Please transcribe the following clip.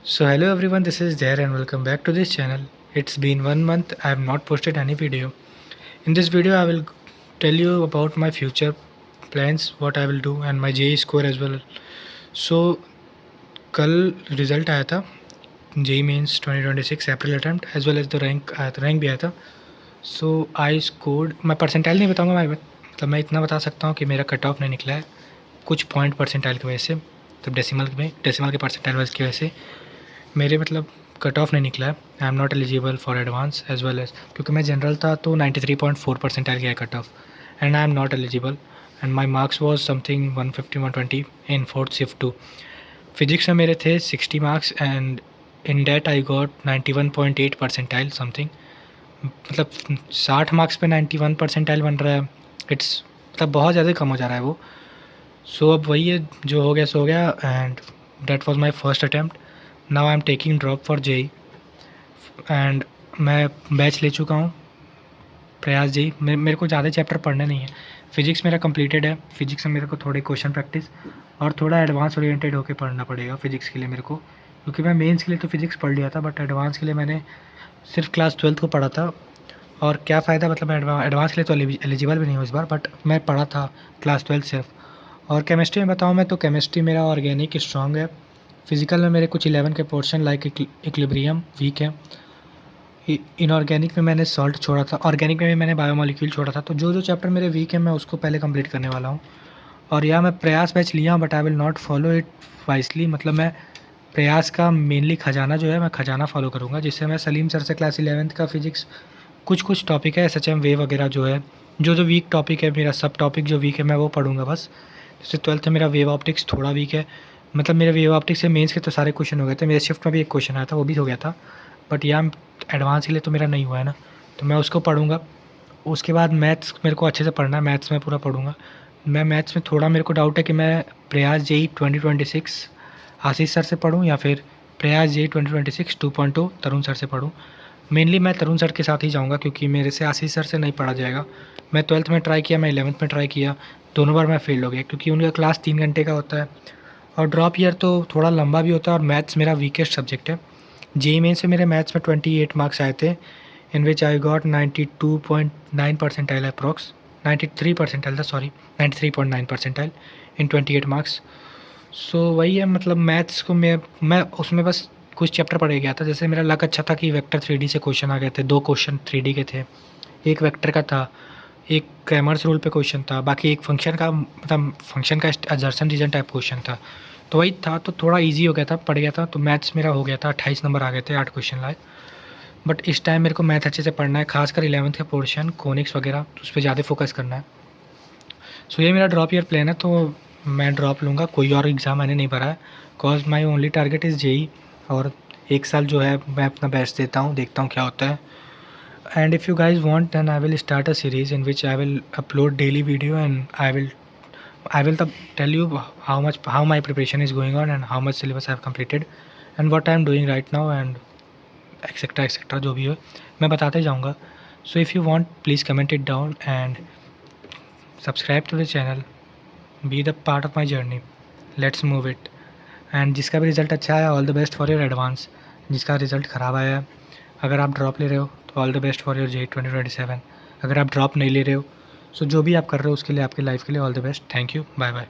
So hello everyone, this is Jair and welcome back to this channel. It's been 1 month I have not posted any video. In this video I will tell you about my future plans, what I will do and my JEE score as well. So कल result आया था JEE mains 2026 April attempt as well as the rank भी आया था. सो I scored, मैं percentile नहीं बताऊंगा, मतलब मैं इतना बता सकता हूँ कि मेरा कट ऑफ नहीं निकला है कुछ पॉइंट परसेंटाइल की वजह से, मतलब डेसिमल के परसेंटाइल की वजह से मेरे मतलब कट ऑफ नहीं निकला है. I am not eligible for advance as well as, क्योंकि मैं जनरल था तो 93.4 परसेंटाइल गया cut off and I am not eligible and my marks was something 150-120 in fourth shift 2. Physics में मेरे थे 60 marks and in that I got 91.8 percentile something. मतलब 60 marks पे 91 परसेंटाइल बन रहा है. इट्स मतलब बहुत ज़्यादा कम हो जा रहा है वो. सो अब वही है, जो हो गया सो हो गया and that was my first attempt. Now I am taking drop for JEE and मैं बैच ले चुका हूँ प्रयास जेई. मेरे को ज़्यादा चैप्टर पढ़ने नहीं है. फिजिक्स मेरा कंप्लीटेड है. फिजिक्स में मेरे को थोड़े क्वेश्चन प्रैक्टिस और थोड़ा एडवांस ओरिएंटेड होकर पढ़ना पड़ेगा फिजिक्स के लिए मेरे को, क्योंकि मैं मेंस के लिए तो फिजिक्स पढ़ लिया था बट एडवांस के लिए मैंने सिर्फ क्लास 12 को पढ़ा था. और क्या फ़ायदा, मतलब मैं एडवांस के लिए तो एलिजिबल भी नहीं हूँ इस बार, बट मैं पढ़ा था क्लास 12 सिर्फ. और केमिस्ट्री में बताऊँ मैं तो केमिस्ट्री मेरा ऑर्गेनिक स्ट्रॉन्ग है. फिजिकल में मेरे कुछ 11 के पोर्शन लाइक इक्विलिब्रियम वीक है. इनऑर्गेनिक में मैंने सॉल्ट छोड़ा था, ऑर्गेनिक में भी मैंने बायोमोलिक्यूल छोड़ा था. तो जो चैप्टर मेरे वीक है मैं उसको पहले कंप्लीट करने वाला हूँ. और या मैं प्रयास बैच लिया हूँ but I will not follow it wisely. मतलब मैं प्रयास का मेनली खजाना जो है मैं खजाना फॉलो करूँगा, जिससे मैं सलीम सर से क्लास 11th का फिजिक्स कुछ टॉपिक है SHM वेव वगैरह जो है, जो वीक टॉपिक है मेरा सब टॉपिक जो वीक है मैं वो पढ़ूंगा बस. जैसे 12th में मेरा वेव ऑप्टिक्स थोड़ा वीक है. मतलब मेरे वेव ऑप्टिक्स से मेंस के तो सारे क्वेश्चन हो गए थे. मेरे शिफ्ट में भी एक क्वेश्चन आया था वो भी हो गया था, बट यहाँ एडवांस के लिए तो मेरा नहीं हुआ है ना, तो मैं उसको पढ़ूंगा. उसके बाद मैथ्स मेरे को अच्छे से पढ़ना है, मैथ्स में पूरा पढ़ूंगा. मैं मैथ्स में थोड़ा मेरे को डाउट है कि मैं प्रयास जेई 2026 आशीष सर से पढ़ूँ या फिर प्रयास जेई 2026 2.2 तरुण सर से पढ़ूँ. मेनली मैं तरुण सर के साथ ही जाऊँगा क्योंकि मेरे से आशीष सर से नहीं पढ़ा जाएगा. मैं 12th में ट्राई किया, मैं 11th में ट्राई किया, दोनों बार मैं फेल हो गया क्योंकि उनका क्लास 3 घंटे का होता है और ड्रॉप ईयर तो थोड़ा लंबा भी होता है. और मैथ्स मेरा वीकेस्ट सब्जेक्ट है. जेईई मेन से मेरे मैथ्स में 28 मार्क्स आए थे in which I got 92.9 percentile approx, 93 percentile था, sorry 93.9 percentile in 28 marks. So वही है, मतलब मैथ्स को मैं उसमें बस कुछ चैप्टर पढ़ गया था. जैसे मेरा लक अच्छा था कि वेक्टर 3D से क्वेश्चन आ गए थे, 2 क्वेश्चन 3D के थे, एक वेक्टर का था, एक क्रैमर्स रूल पे क्वेश्चन था, बाकी एक फंक्शन का, मतलब फंक्शन का असर्शन रीजन टाइप क्वेश्चन था. तो वही था, तो थोड़ा इजी हो गया था, पढ़ गया था. तो मैथ्स मेरा हो गया था, 28 नंबर आ गए थे 8 क्वेश्चन लाए. बट इस टाइम मेरे को मैथ अच्छे से पढ़ना है, खासकर 11th का पोर्शन कोनिक्स वगैरह, तो उस पर ज़्यादा फोकस करना है. सो ये मेरा ड्रॉप ईयर प्लान है. तो मैं ड्रॉप लूँगा, कोई और एग्ज़ाम मैंने नहीं भरा है, cause my only target is JEE. और एक साल जो है मैं अपना बेस्ट देता हूँ, देखता हूँ क्या होता है. And if you guys want then I will start a series in which I will upload daily video and I will tell you how my preparation is going on and how much syllabus I have completed and what I am doing right now and etc जो भी हो मैं बताते जाऊँगा. So if you want please comment it down and subscribe to the channel, be the part of my journey, let's move it. And जिसका भी result अच्छा आया all the best for your advance. जिसका रिज़ल्ट ख़राब आया, अगर आप drop ले रहे हो तो all the best for your JEE 2027. अगर आप ड्रॉप नहीं ले रहे हो, सो जो भी आप कर रहे हो उसके लिए आपकी लाइफ के लिए all the best. Thank you, bye bye.